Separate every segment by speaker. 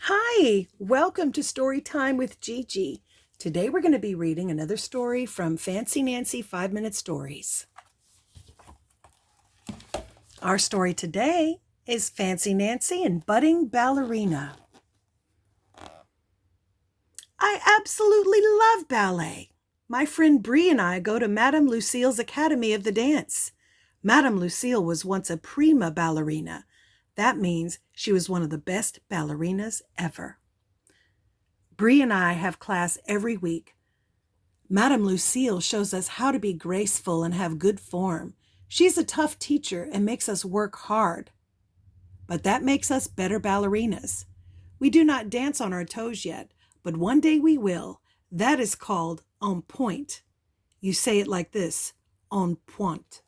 Speaker 1: Hi, welcome to Story Time with Gigi. Today we're going to be reading another story from Fancy Nancy 5-Minute Stories. Our story today is Fancy Nancy and Budding Ballerina. I absolutely love ballet. My friend Bree and I go to Madame Lucille's Academy of the Dance. Madame Lucille was once a prima ballerina. That means she was one of the best ballerinas ever. Bree and I have class every week. Madame Lucille shows us how to be graceful and have good form. She's a tough teacher and makes us work hard. But that makes us better ballerinas. We do not dance on our toes yet, but one day we will. That is called en pointe. You say it like this, en pointe.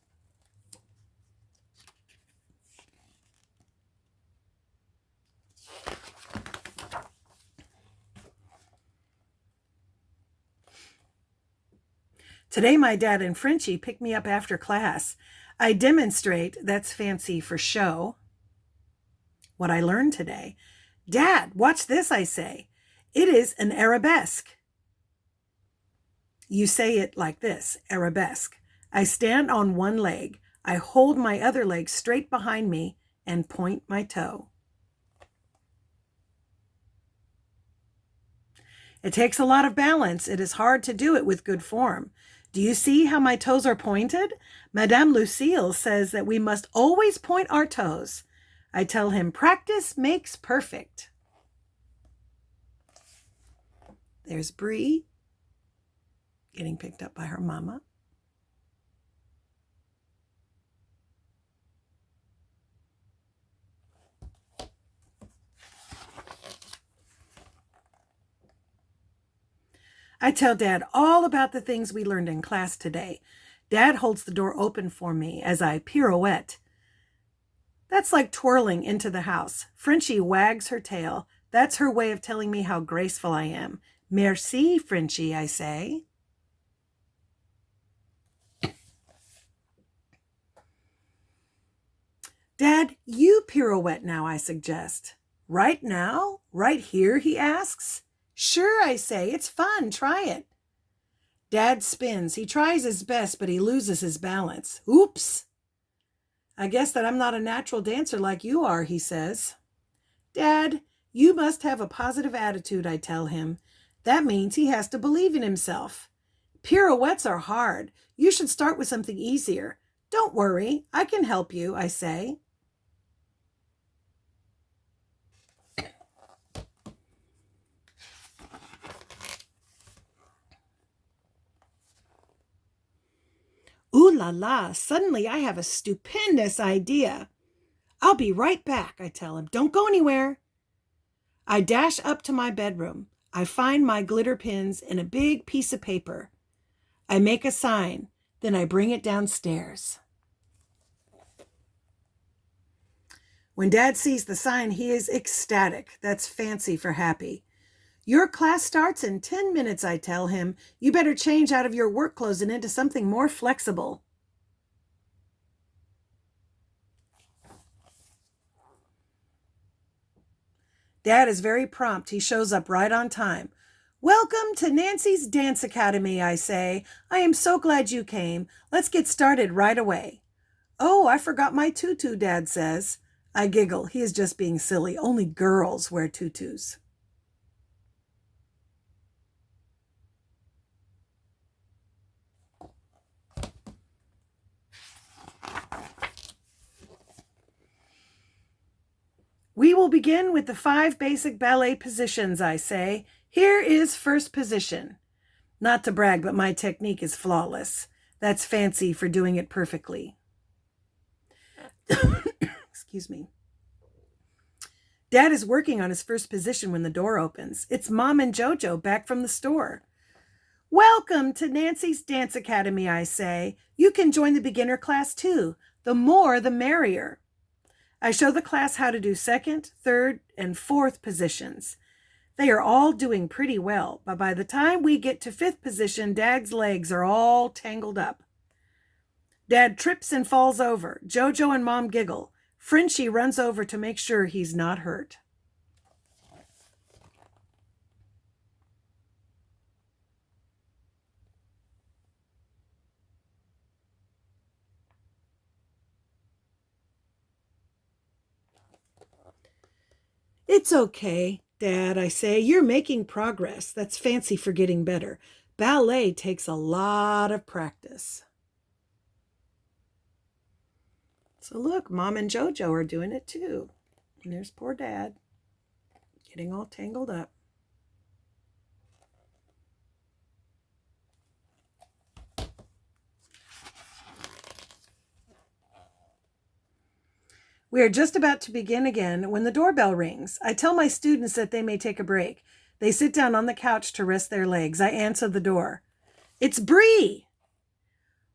Speaker 1: Today my dad and Frenchie pick me up after class. I demonstrate, that's fancy for show, what I learned today. Dad, watch this, I say. It is an arabesque. You say it like this, arabesque. I stand on one leg. I hold my other leg straight behind me and point my toe. It takes a lot of balance. It is hard to do it with good form. Do you see how my toes are pointed? Madame Lucille says that we must always point our toes. I tell him, practice makes perfect. There's Bree getting picked up by her mama. I tell Dad all about the things we learned in class today. Dad holds the door open for me as I pirouette. That's like twirling into the house. Frenchie wags her tail. That's her way of telling me how graceful I am. Merci, Frenchie, I say. Dad, you pirouette now, I suggest. Right now? Right here, he asks. Sure, I say. It's fun. Try it. Dad spins. He tries his best, but he loses his balance. Oops. I guess that I'm not a natural dancer like you are, he says. Dad, you must have a positive attitude, I tell him. That means he has to believe in himself. Pirouettes are hard. You should start with something easier. Don't worry. I can help you, I say. Ooh la la, suddenly I have a stupendous idea. I'll be right back, I tell him. Don't go anywhere. I dash up to my bedroom. I find my glitter pins in a big piece of paper. I make a sign, then I bring it downstairs. When Dad sees the sign, he is ecstatic. That's fancy for happy. Your class starts in 10 minutes, I tell him. You better change out of your work clothes and into something more flexible. Dad is very prompt. He shows up right on time. Welcome to Nancy's Dance Academy, I say. I am so glad you came. Let's get started right away. Oh, I forgot my tutu, Dad says. I giggle. He is just being silly. Only girls wear tutus. We will begin with the 5 basic ballet positions, I say. Here is first position. Not to brag, but my technique is flawless. That's fancy for doing it perfectly. Excuse me. Dad is working on his first position when the door opens. It's Mom and Jojo back from the store. Welcome to Nancy's Dance Academy, I say. You can join the beginner class too. The more, the merrier. I show the class how to do second, third, and fourth positions. They are all doing pretty well, but by the time we get to 5th position, Dad's legs are all tangled up. Dad trips and falls over. Jojo and Mom giggle. Frenchie runs over to make sure he's not hurt. It's okay, Dad, I say. You're making progress. That's fancy for getting better. Ballet takes a lot of practice. So look, Mom and Jojo are doing it too. And there's poor Dad getting all tangled up. We are just about to begin again when the doorbell rings. I tell my students that they may take a break. They sit down on the couch to rest their legs. I answer the door. It's Bree!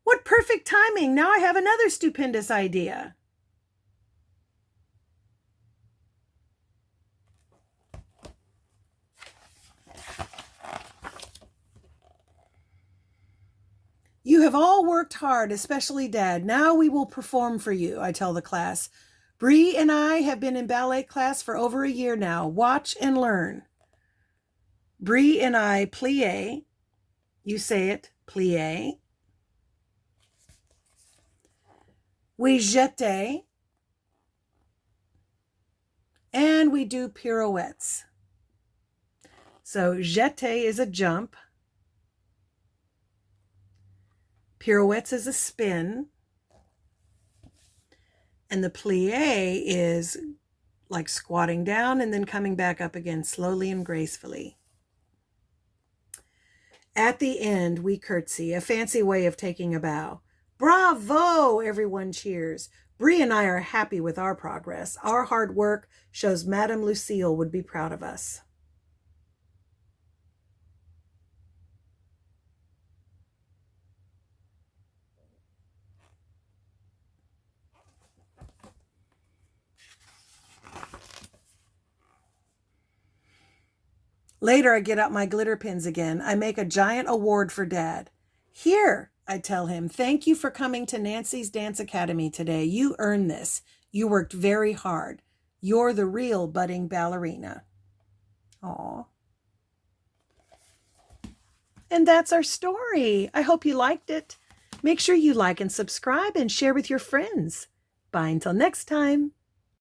Speaker 1: What perfect timing! Now I have another stupendous idea. You have all worked hard, especially Dad. Now we will perform for you, I tell the class. Bree and I have been in ballet class for over a year now. Watch and learn. Bree and I plie. You say it, plie. We jete. And we do pirouettes. So jete is a jump. Pirouettes is a spin. And the plie is like squatting down and then coming back up again slowly and gracefully. At the end, we curtsy, a fancy way of taking a bow. Bravo! Everyone cheers. Bree and I are happy with our progress. Our hard work shows Madame Lucille would be proud of us. Later, I get out my glitter pins again. I make a giant award for Dad. Here, I tell him, thank you for coming to Nancy's Dance Academy today. You earned this. You worked very hard. You're the real budding ballerina. Aw. And that's our story. I hope you liked it. Make sure you like and subscribe and share with your friends. Bye until next time.